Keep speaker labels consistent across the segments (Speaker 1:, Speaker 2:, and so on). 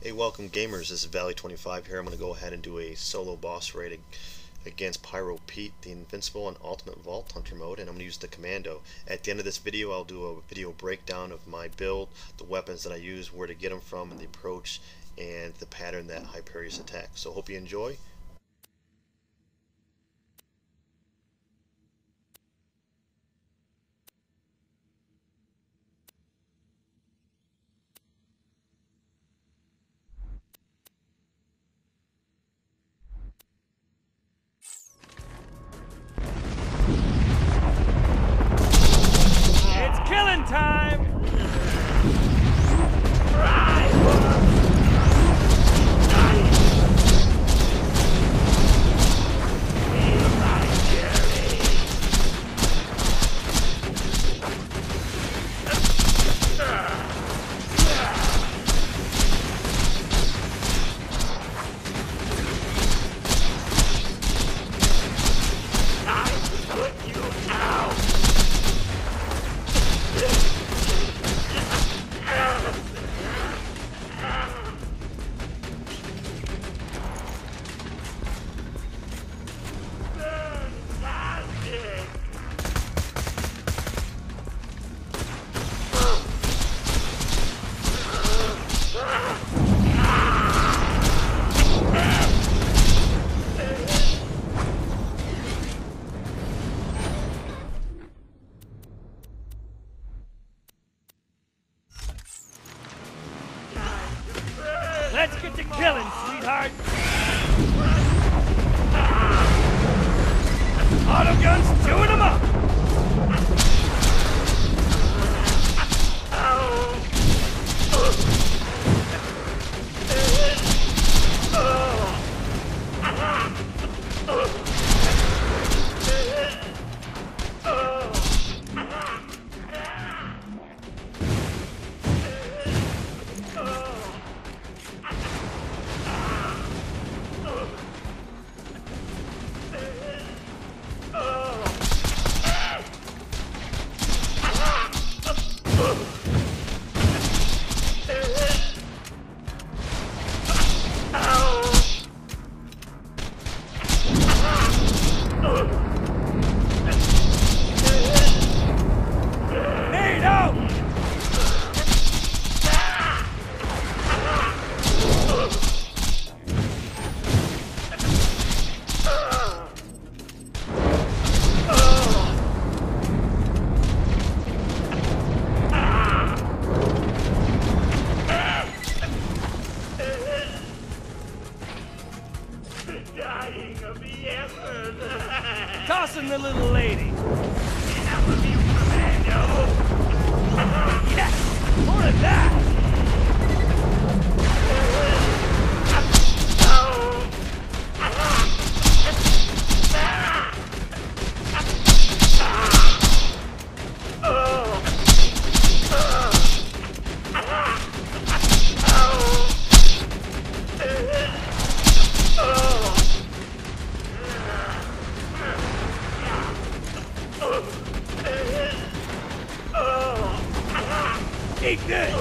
Speaker 1: Hey, welcome gamers, this is Valley25 here. I'm going to go ahead and do a solo boss raid against Pyro Pete the Invincible on Ultimate Vault Hunter mode, and I'm going to use the Commando. At the end of this video, I'll do a video breakdown of my build, the weapons that I use, where to get them from, and the approach, and the pattern that Hyperius attacks. So hope you enjoy.
Speaker 2: Killing time! Let's get to killing, sweetheart! Auto guns chewing them up! Tossing the little lady. Enough of you, Commando. Yes, more of that. Eat this!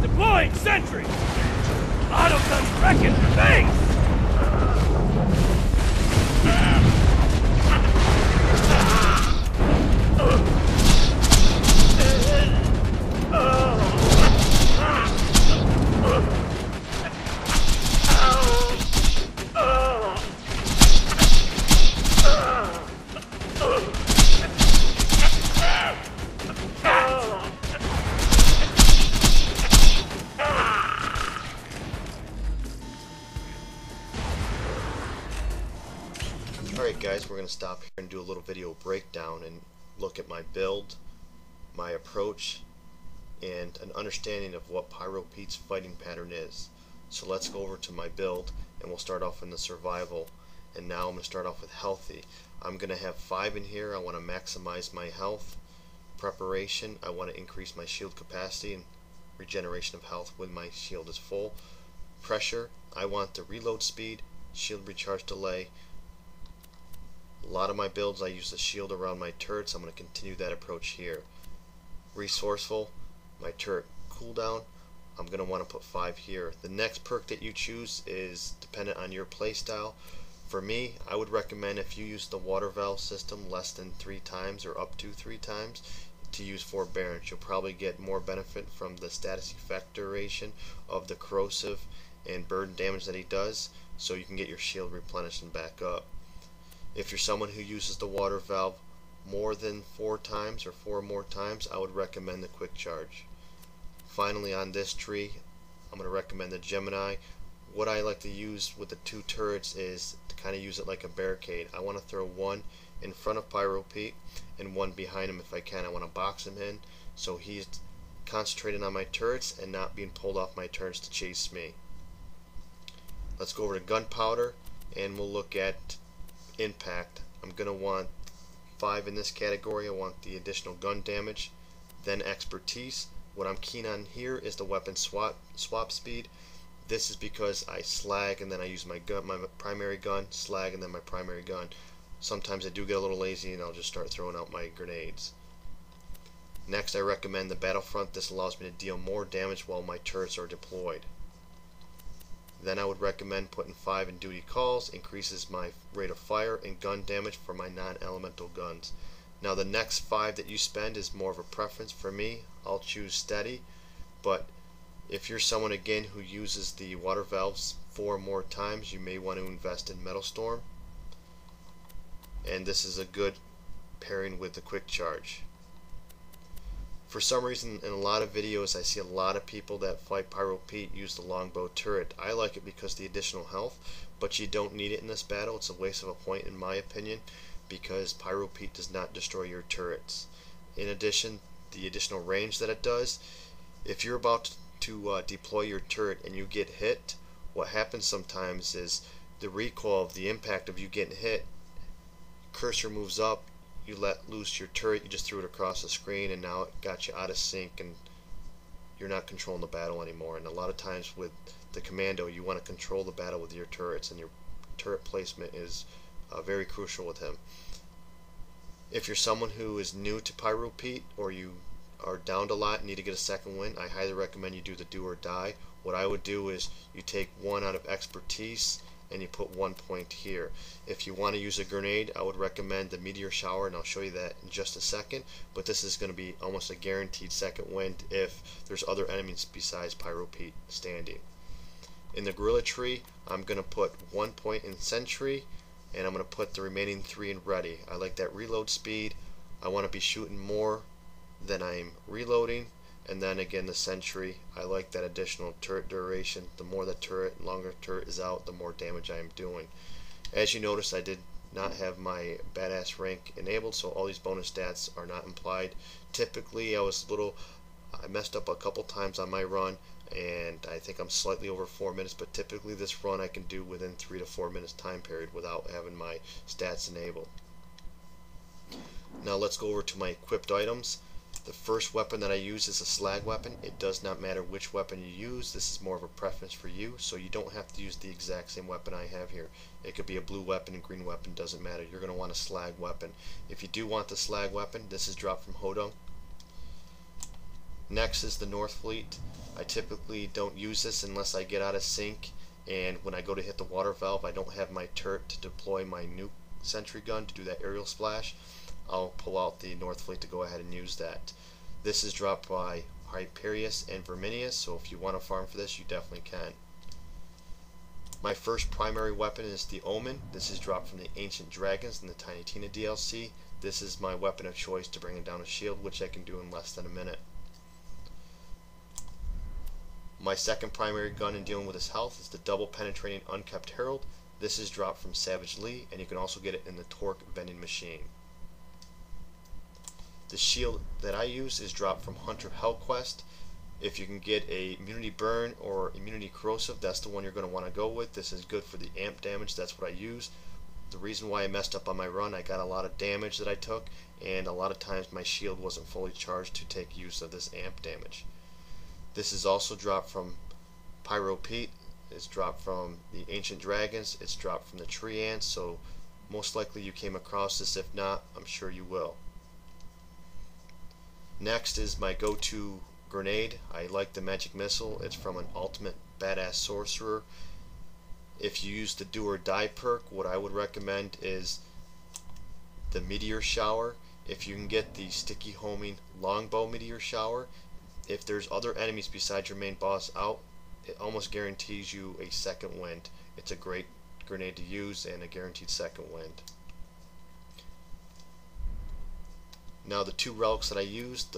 Speaker 2: Deploying sentry! Autogun wrecking things!
Speaker 1: Alright guys, we're going to stop here and do a little video breakdown and look at my build, my approach, and an understanding of what Pyro Pete's fighting pattern is. So let's go over to my build and we'll start off in the survival. And now I'm going to start off with healthy. I'm going to have 5 in here. I want to maximize my health. Preparation, I want to increase my shield capacity and regeneration of health when my shield is full. Pressure, I want the reload speed, shield recharge delay. A lot of my builds I use the shield around my turrets. I'm going to continue that approach here. Resourceful, my turret cooldown, I'm going to want to put 5 here. The next perk that you choose is dependent on your playstyle. For me, I would recommend if you use the water valve system less than 3 times or up to 3 times to use Forbearance. You'll probably get more benefit from the status effect duration of the corrosive and burden damage that he does, so you can get your shield replenished and back up. If you're someone who uses the water valve more than 4 times or 4 more times, I would recommend the quick charge. Finally, on this tree, I'm going to recommend the Gemini. What I like to use with the 2 turrets is to kind of use it like a barricade. I want to throw one in front of Pyro Pete and one behind him if I can. I want to box him in so he's concentrating on my turrets and not being pulled off my turrets to chase me. Let's go over to gunpowder and we'll look at impact. I'm going to want 5 in this category. I want the additional gun damage, then expertise. What I'm keen on here is the weapon swap speed. This is because I slag and then I use my primary gun, slag and then my primary gun. Sometimes I do get a little lazy and I'll just start throwing out my grenades. Next, I recommend the Battlefront. This allows me to deal more damage while my turrets are deployed. Then I would recommend putting 5 in duty calls, increases my rate of fire and gun damage for my non-elemental guns. Now the next 5 that you spend is more of a preference for me. I'll choose steady, but if you're someone again who uses the water valves 4 more times, you may want to invest in Metal Storm. And this is a good pairing with the quick charge. For some reason in a lot of videos I see a lot of people that fight Pyro Pete use the longbow turret. I like it because of the additional health, but you don't need it in this battle. It's a waste of a point in my opinion because Pyro Pete does not destroy your turrets. In addition, the additional range that it does, if you're about to deploy your turret and you get hit, what happens sometimes is the recoil of the impact of you getting hit, cursor moves up, you let loose your turret, you just threw it across the screen and now it got you out of sync and you're not controlling the battle anymore. And a lot of times with the Commando you want to control the battle with your turrets, and your turret placement is very crucial with him. If you're someone who is new to Pyro Pete or you are downed a lot and need to get a second win, I highly recommend you do the do or die. What I would do is you take 1 out of expertise and you put 1 point here. If you want to use a grenade, I would recommend the meteor shower, and I'll show you that in just a second, but this is going to be almost a guaranteed second win if there's other enemies besides Pyro Pete standing. In the gorilla tree, I'm going to put 1 point in sentry and I'm going to put the remaining 3 in ready. I like that reload speed. I want to be shooting more than I'm reloading. And then again the sentry, I like that additional turret duration. The more the turret, longer turret is out, the more damage I am doing. As you notice, I did not have my Baddass rank enabled, so all these bonus stats are not implied. Typically I messed up a couple times on my run and I think I'm slightly over 4 minutes, but typically this run I can do within 3 to 4 minutes time period without having my stats enabled. Now let's go over to my equipped items. The first weapon that I use is a slag weapon. It does not matter which weapon you use. This is more of a preference for you, so you don't have to use the exact same weapon I have here. It could be a blue weapon, a green weapon, doesn't matter. You're going to want a slag weapon. If you do want the slag weapon, this is dropped from Hodunk. Next is the Norfleet. I typically don't use this unless I get out of sync, and when I go to hit the water valve I don't have my turret to deploy my nuke sentry gun to do that aerial splash. I'll pull out the Norfleet to go ahead and use that. This is dropped by Hyperius and Verminious, so if you want to farm for this, you definitely can. My first primary weapon is the Omen. This is dropped from the Ancient Dragons in the Tiny Tina DLC. This is my weapon of choice to bring down a shield, which I can do in less than a minute. My second primary gun in dealing with his health is the double penetrating Unkempt Herald. This is dropped from Savage Lee, and you can also get it in the Torgue vending machine. The shield that I use is dropped from Hunter Hellquist. If you can get a immunity burn or immunity corrosive, that's the one you're going to want to go with. This is good for the amp damage. That's what I use. The reason why I messed up on my run, I got a lot of damage that I took, and a lot of times my shield wasn't fully charged to take use of this amp damage. This is also dropped from Pyro Pete. It's dropped from the Ancient Dragons. It's dropped from the Treeants, so most likely you came across this. If not, I'm sure you will. Next is my go-to grenade. I like the magic missile. It's from an ultimate badass sorcerer. If you use the do or die perk, what I would recommend is the meteor shower. If you can get the sticky homing longbow meteor shower, if there's other enemies besides your main boss out, it almost guarantees you a second wind. It's a great grenade to use and a guaranteed second wind. Now the two relics that I used,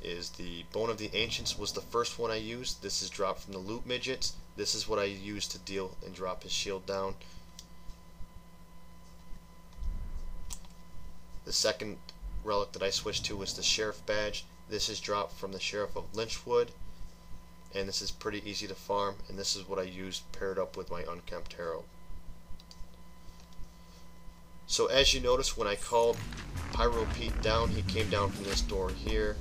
Speaker 1: is the Bone of the Ancients was the first one I used. This is dropped from the Loot Midgets. This is what I used to deal and drop his shield down. The second relic that I switched to was the Sheriff Badge. This is dropped from the Sheriff of Lynchwood, and this is pretty easy to farm, and this is what I used paired up with my Unkempt Herald. So as you notice, when I called Pyro Pete down, he came down from this door here,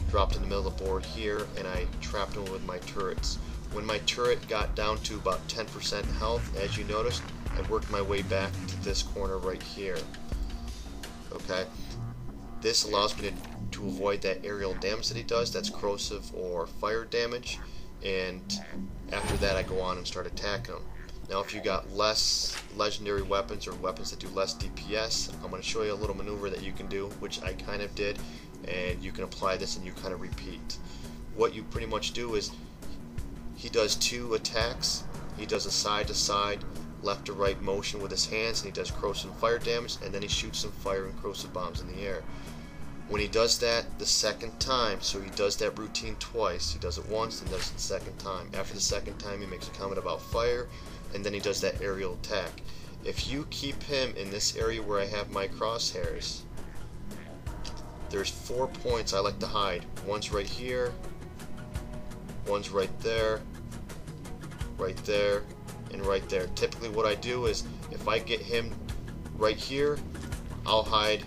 Speaker 1: dropped in the middle of the board here, and I trapped him with my turrets. When my turret got down to about 10% health, as you noticed, I worked my way back to this corner right here. Okay, this allows me to avoid that aerial damage that he does, that's corrosive or fire damage, and after that I go on and start attacking him. Now if you got less legendary weapons or weapons that do less DPS, I'm going to show you a little maneuver that you can do, which I kind of did, and you can apply this and you kind of repeat. What you pretty much do is, he does two attacks. He does a side to side, left to right motion with his hands, and he does corrosive and fire damage, and then he shoots some fire and corrosive bombs in the air. When he does that the second time, so he does that routine twice, he does it once and does it the second time. After the second time he makes a comment about fire, and then he does that aerial attack. If you keep him in this area where I have my crosshairs, there's 4 points I like to hide. One's right here, one's right there, and right there. Typically what I do is, if I get him right here, I'll hide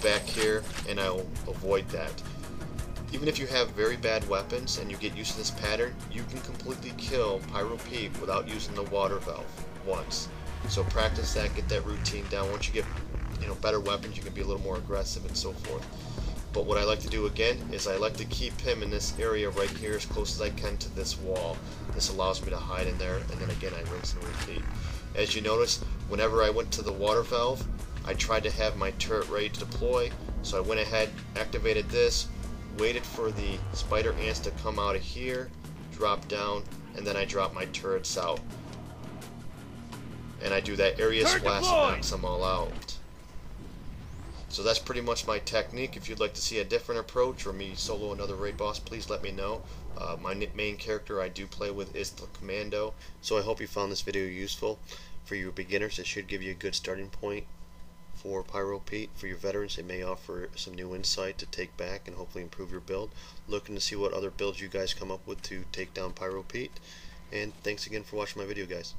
Speaker 1: back here and I'll avoid that. Even if you have very bad weapons and you get used to this pattern, you can completely kill Pyro Pete without using the water valve once. So practice that, get that routine down. Once you get better weapons, you can be a little more aggressive and so forth. But what I like to do again is I like to keep him in this area right here as close as I can to this wall. This allows me to hide in there, and then again I rinse and repeat. As you notice, whenever I went to the water valve, I tried to have my turret ready to deploy, so I went ahead, activated this, waited for the spider ants to come out of here, drop down, and then I drop my turrets out. And I do that area splash and knocks them all out. So that's pretty much my technique. If you'd like to see a different approach or me solo another raid boss, please let me know. My main character I do play with is the Commando. So I hope you found this video useful. For your beginners, it should give you a good starting point for Pyro Pete. For your veterans, it may offer some new insight to take back and hopefully improve your build. Looking to see what other builds you guys come up with to take down Pyro Pete. And thanks again for watching my video, guys.